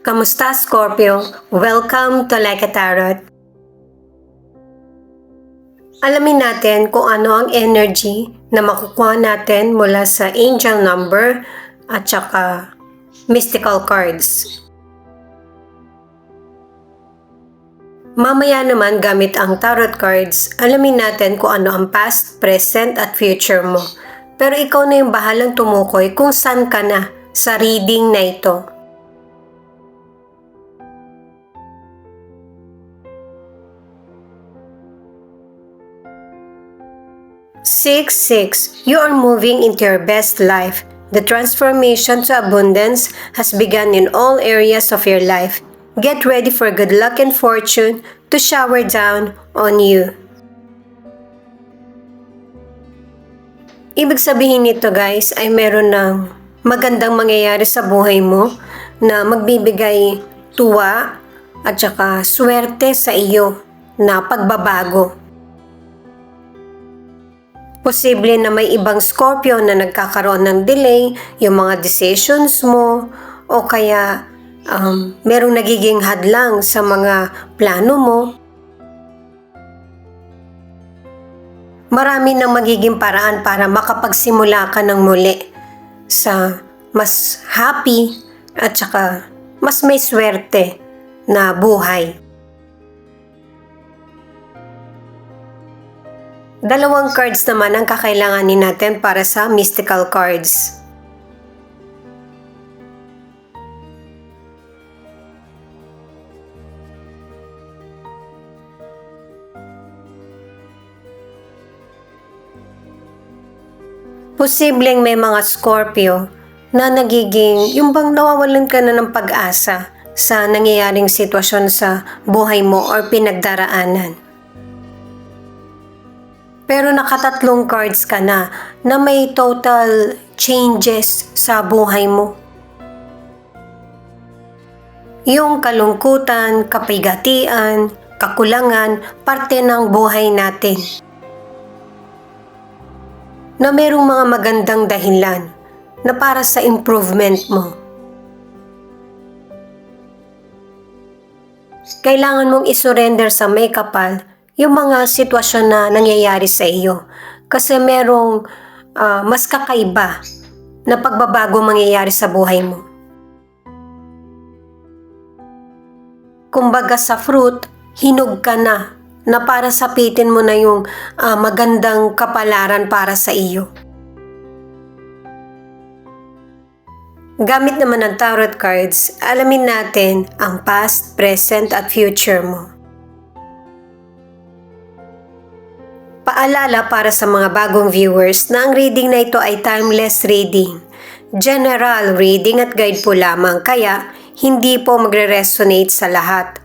Kamusta, Scorpio? Welcome to Like a Tarot. Alamin natin kung ano ang energy na makukuha natin mula sa angel number at saka mystical cards. Mamaya naman gamit ang tarot cards, alamin natin kung ano ang past, present at future mo. Pero ikaw na yung bahalang tumukoy kung saan ka na sa reading na ito. Six, you are moving into your best life. The transformation to abundance has begun in all areas of your life. Get ready for good luck and fortune to shower down on you. Ibig sabihin nito guys ay meron ng magandang mangyayari sa buhay mo na magbibigay tuwa at saka swerte sa iyo na pagbabago. Posible na may ibang Scorpio na nagkakaroon ng delay, yung mga decisions mo, o kaya merong nagiging hadlang sa mga plano mo. Marami nang magiging paraan para makapagsimula ka ng muli sa mas happy at saka mas may swerte na buhay. Dalawang cards naman ang kakailanganin natin para sa mystical cards. Posibleng may mga Scorpio na nagiging yung bang nawawalan ka na ng pag-asa sa nangyayaring sitwasyon sa buhay mo or pinagdaraanan. Pero nakatatlong cards ka na may total changes sa buhay mo. Yung kalungkutan, kapigatian, kakulangan, parte ng buhay natin. Na merong mga magandang dahilan na para sa improvement mo. Kailangan mong isurrender sa may kapal yung mga sitwasyon na nangyayari sa iyo. Kasi merong mas kakaiba na pagbabago mangyayari sa buhay mo. Kumbaga sa fruit, hinog ka na para sapitin mo na yung magandang kapalaran para sa iyo. Gamit naman ng tarot cards, alamin natin ang past, present at future mo. Paalala para sa mga bagong viewers na ang reading na ito ay timeless reading. General reading at guide po lamang kaya hindi po magre-resonate sa lahat.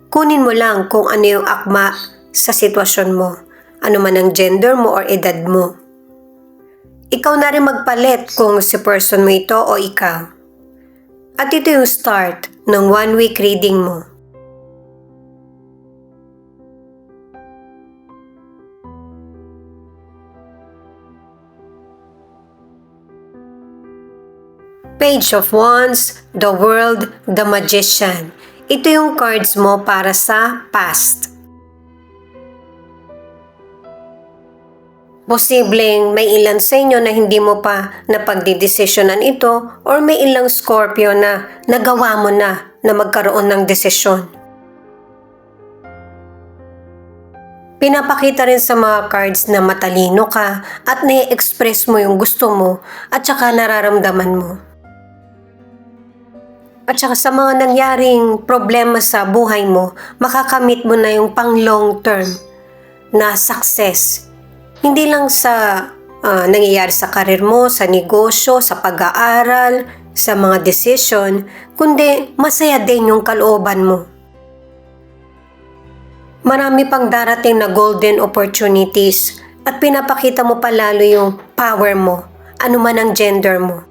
Kunin mo lang kung ano yung akma sa sitwasyon mo, ano man ang gender mo or edad mo. Ikaw na rin magpalit kung si person mo ito o ikaw. At ito yung start ng 1 week reading mo. Page of Wands, the World, the Magician. Ito yung cards mo para sa past. Posibleng may ilan sa inyo na hindi mo pa napagdidesisyonan ito or may ilang Scorpio na nagawa mo na magkaroon ng desisyon. Pinapakita rin sa mga cards na matalino ka at na-express mo yung gusto mo at saka nararamdaman mo. At saka sa mga nangyaring problema sa buhay mo, makakamit mo na yung pang long term na success. Hindi lang sa nangyayari sa karir mo, sa negosyo, sa pag-aaral, sa mga decision, kundi masaya din yung kalooban mo. Marami pang darating na golden opportunities at pinapakita mo pa lalo yung power mo, ano man ang gender mo.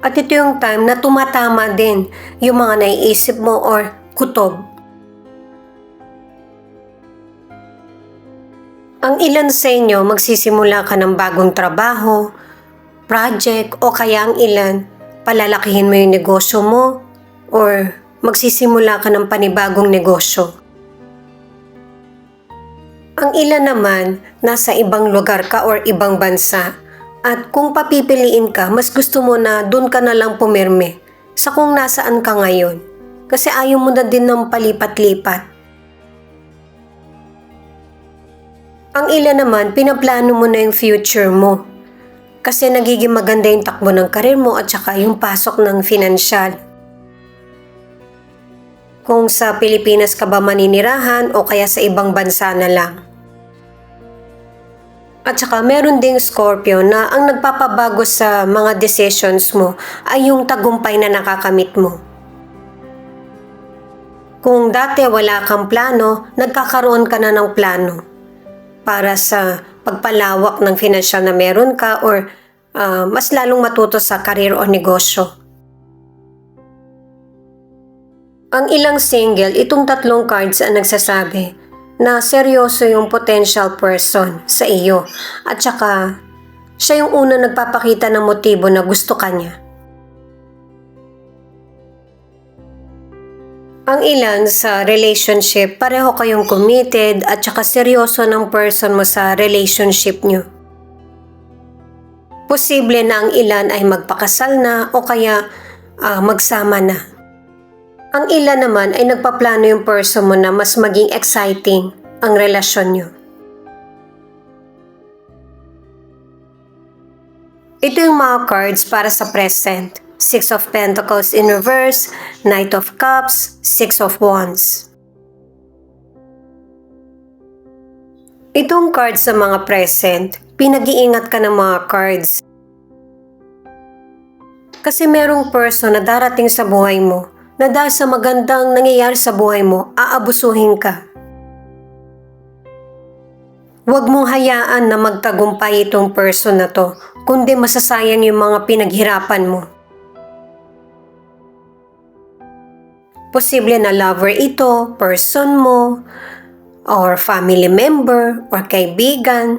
At ito yung time na tumatama din yung mga naiisip mo or kutob. Ang ilan sa inyo magsisimula ka ng bagong trabaho, project o kaya ang ilan Palalakihin mo yung negosyo mo or magsisimula ka ng panibagong negosyo. Ang ilan naman, nasa ibang lugar ka or ibang bansa. At kung papipiliin ka, mas gusto mo na dun ka na lang pumirme sa kung nasaan ka ngayon. Kasi ayaw mo na din ng palipat-lipat. Ang ilan naman, pinaplano mo na yung future mo. Kasi nagiging maganda yung takbo ng karir mo at saka yung pasok ng financial. Kung sa Pilipinas ka ba maninirahan o kaya sa ibang bansa na lang. At saka meron ding Scorpio na ang nagpapabago sa mga decisions mo ay yung tagumpay na nakakamit mo. Kung dati wala kang plano, nagkakaroon ka na ng plano para sa pagpalawak ng financial na meron ka or mas lalong matuto sa karir o negosyo. Ang ilang single, itong tatlong cards ang nagsasabi na seryoso yung potential person sa iyo at saka siya yung una nagpapakita ng motibo na gusto ka niya. Ang ilan sa relationship, pareho kayong committed at saka seryoso ng person mo sa relationship nyo. Posible na ang ilan ay magpakasal na o kaya magsama na. Ang ilan naman ay nagpaplano yung person mo na mas maging exciting ang relasyon nyo. Ito yung mga cards para sa present. Six of Pentacles in reverse, Knight of Cups, Six of Wands. Itong cards sa mga present, pinag-iingat ka ng mga cards. Kasi merong person na darating sa buhay mo na dahil sa magandang nangyayari sa buhay mo, aabusuhin ka. Huwag mong hayaan na magtagumpay itong person na to, kundi masasayang yung mga pinaghirapan mo. Posible na lover ito, person mo, or family member, or kaibigan.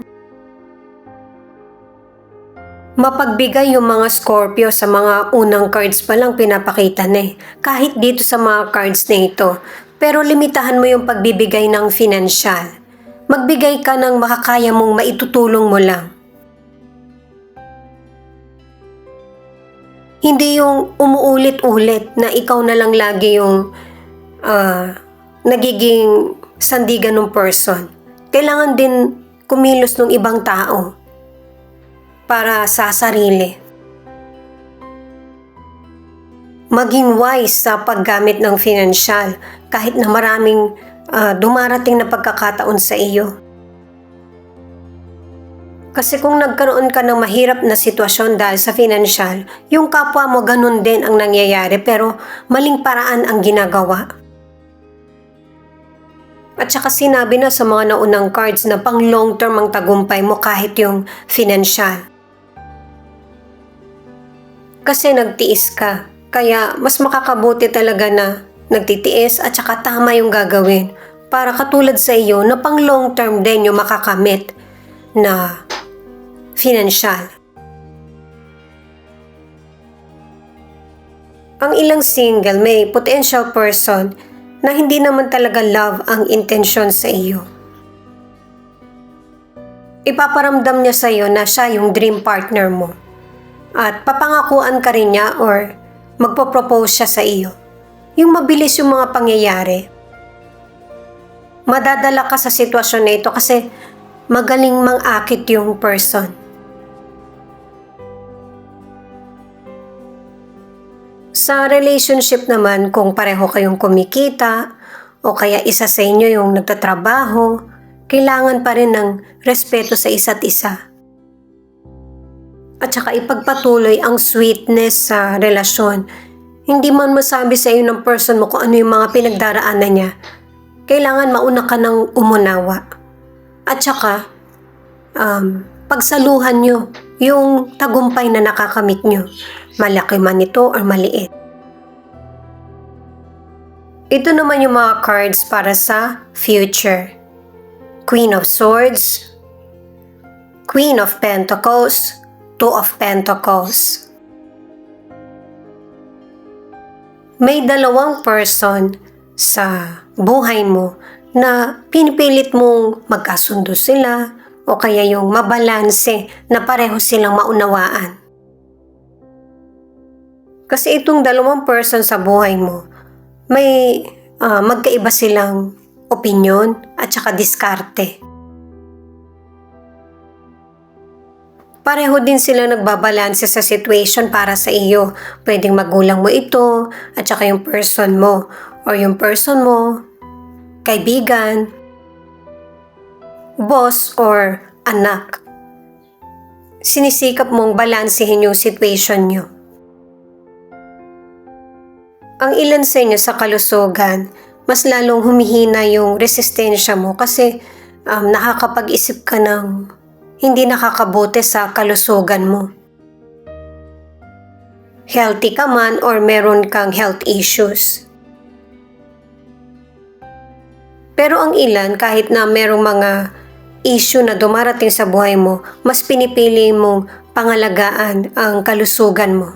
Mapagbigay yung mga Scorpio sa mga unang cards pa lang pinapakita na kahit dito sa mga cards na ito. Pero limitahan mo yung pagbibigay ng financial. Magbigay ka ng makakaya mong maitutulong mo lang. Hindi yung umuulit-ulit na ikaw na lang lagi yung nagiging sandigan ng person. Kailangan din kumilos ng ibang tao para sa sarili. Maging wise sa paggamit ng financial kahit na maraming dumarating na pagkakataon sa iyo. Kasi kung nagkaroon ka ng mahirap na sitwasyon dahil sa financial, yung kapwa mo ganun din ang nangyayari pero maling paraan ang ginagawa. At saka sinabi na sa mga naunang cards na pang long term ang tagumpay mo kahit yung financial. Kasi nagtiis ka, kaya mas makakabuti talaga na nagtitiis at saka tama yung gagawin para katulad sa iyo na pang long term din yung makakamit na financial. Ang ilang single may potential person na hindi naman talaga love ang intensyon sa iyo. Ipaparamdam niya sa iyo na siya yung dream partner mo at papangakuan ka rin niya or magpo-propose siya sa iyo. Yung mabilis yung mga pangyayari. Madadala ka sa sitwasyon na ito kasi magaling mang-akit yung person. Sa relationship naman, kung pareho kayong kumikita o kaya isa sa inyo yung nagtatrabaho, kailangan pa rin ng respeto sa isa't isa. At saka ipagpatuloy ang sweetness sa relasyon. Hindi man masabi sa iyo ng person mo kung ano yung mga pinagdaraanan niya. Kailangan mauna ka ng umunawa. At saka, pagsaluhan nyo yung tagumpay na nakakamit nyo. Malaki man ito or maliit. Ito naman yung mga cards para sa future. Queen of Swords, Queen of Pentacles, Two of Pentacles. May dalawang person sa buhay mo na pinipilit mong magkasundo sila o kaya yung mabalanse na pareho silang maunawaan. Kasi itong dalawang person sa buhay mo, may magkaiba silang opinyon at saka diskarte. Pareho din sila nagbabalanse sa situation para sa iyo. Pwedeng magulang mo ito at saka yung person mo. Or yung person mo, kaibigan, boss or anak. Sinisikap mong balansehin yung situation nyo. Ang ilan sa inyo sa kalusugan, mas lalong humihina yung resistensya mo kasi nakakapag-isip ka ng hindi nakakabuti sa kalusugan mo. Healthy ka man or meron kang health issues. Pero ang ilan, kahit na merong mga issue na dumarating sa buhay mo, mas pinipili mong pangalagaan ang kalusugan mo.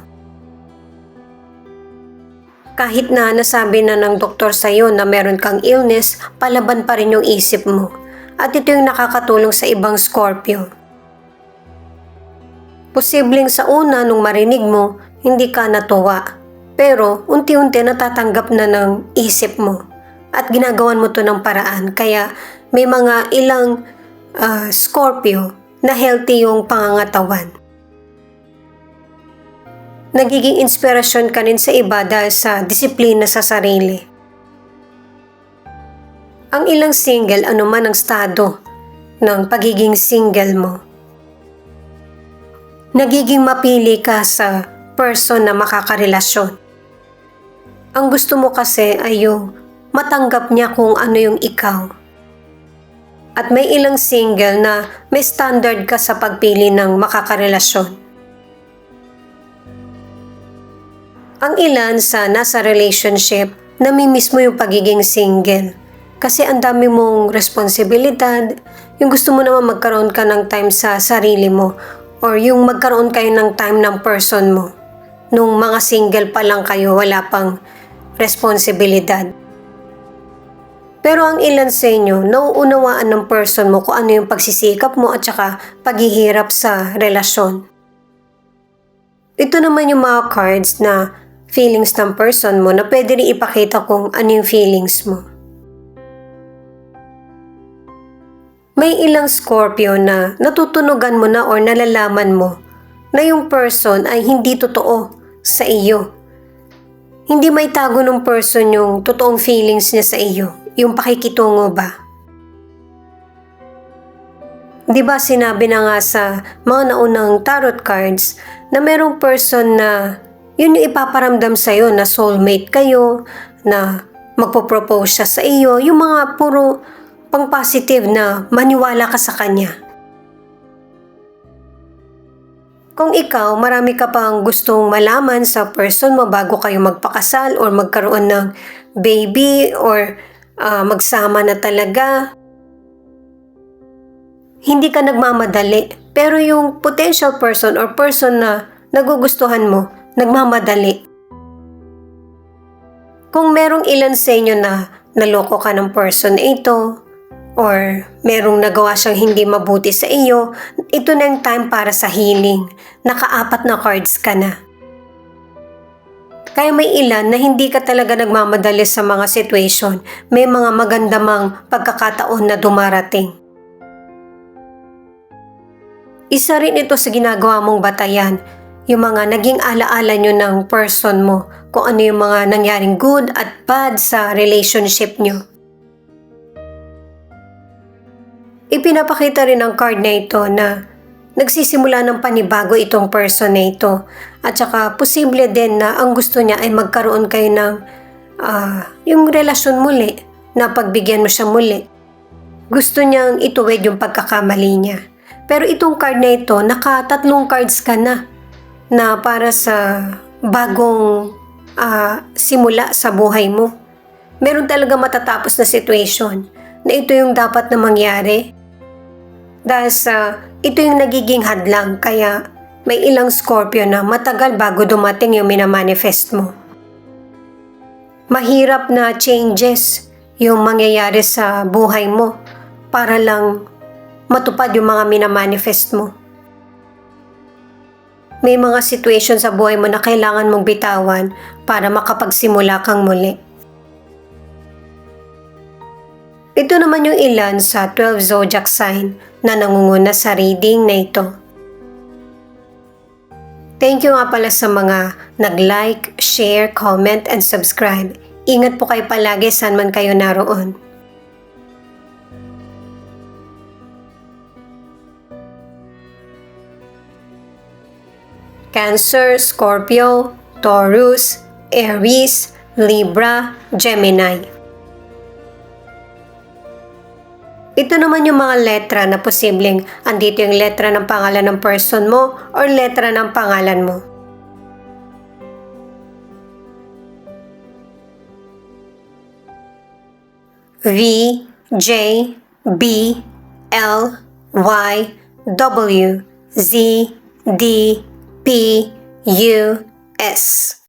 Kahit na nasabi na ng doktor sa'yo na meron kang illness, palaban pa rin yung isip mo. At ito yung nakakatulong sa ibang Scorpio. Posibleng sa una nung marinig mo, hindi ka natuwa. Pero unti-unti natatanggap na ng isip mo. At ginagawan mo to ng paraan. Kaya may mga ilang Scorpio na healthy yung pangangatawan. Nagiging inspirasyon ka rin sa iba dahil sa disiplina sa sarili. Ang ilang single, anuman ang estado ng pagiging single mo, nagiging mapili ka sa person na makakarelasyon. Ang gusto mo kasi ay yung matanggap niya kung ano yung ikaw. At may ilang single na may standard ka sa pagpili ng makakarelasyon. Ang ilan sa nasa relationship, namimiss mo yung pagiging single. Kasi ang dami mong responsibilidad, yung gusto mo naman magkaroon ka ng time sa sarili mo or yung magkaroon kayo ng time ng person mo. Nung mga single pa lang kayo, wala pang responsibilidad. Pero ang ilan sa inyo, nauunawaan ng person mo kung ano yung pagsisikap mo at saka paghihirap sa relasyon. Ito naman yung mga cards na feelings ng person mo na pwede rin ipakita kung ano yung feelings mo. May ilang Scorpio na natutunugan mo na or nalalaman mo na yung person ay hindi totoo sa iyo. Hindi may tago ng person yung totoong feelings niya sa iyo, yung pakikitungo ba? Di ba sinabi na nga sa mga naunang tarot cards na merong person na yun yung ipaparamdam sa'yo na soulmate kayo, na magpo-propose siya sa iyo, yung mga puro pang-positive na maniwala ka sa kanya. Kung ikaw, marami ka pang gustong malaman sa person mo bago kayo magpakasal or magkaroon ng baby or magsama na talaga, hindi ka nagmamadali. Pero yung potential person or person na nagugustuhan mo, nagmamadali. Kung merong ilan sa inyo na naloko ka ng person na ito or merong nagawa siyang hindi mabuti sa iyo, ito na yung time para sa healing. Naka-4 na cards ka na. Kaya may ilan na hindi ka talaga nagmamadali sa mga situation. May mga maganda mang pagkakataon na dumarating. Isa rin ito sa ginagawa mong batayan, yung mga naging alaala nyo ng person mo, kung ano yung mga nangyaring good at bad sa relationship nyo. Ipinapakita rin ng card na ito na nagsisimula ng panibago itong person na ito at saka posible din na ang gusto niya ay magkaroon kayo ng yung relasyon muli, na pagbigyan mo siya muli. Gusto niyang ituwid yung pagkakamali niya. Pero itong card na ito, naka-3 cards ka na para sa bagong simula sa buhay mo. Meron talaga matatapos na situation na ito yung dapat na mangyari. Dahil sa ito yung nagiging hadlang, kaya may ilang Scorpio na matagal bago dumating yung minamanifest mo. Mahirap na changes yung mangyayari sa buhay mo para lang matupad yung mga minamanifest mo. May mga situation sa buhay mo na kailangan mong bitawan para makapagsimula kang muli. Ito naman yung ilan sa 12 zodiac sign na nangunguna sa reading na ito. Thank you nga pala sa mga nag-like, share, comment, and subscribe. Ingat po kayo palagi saan man kayo naroon. Cancer, Scorpio, Taurus, Aries, Libra, Gemini. Ito naman yung mga letra na posibleng andito yung letra ng pangalan ng person mo or letra ng pangalan mo. V, J, B, L, Y, W, Z, D, P, U, S.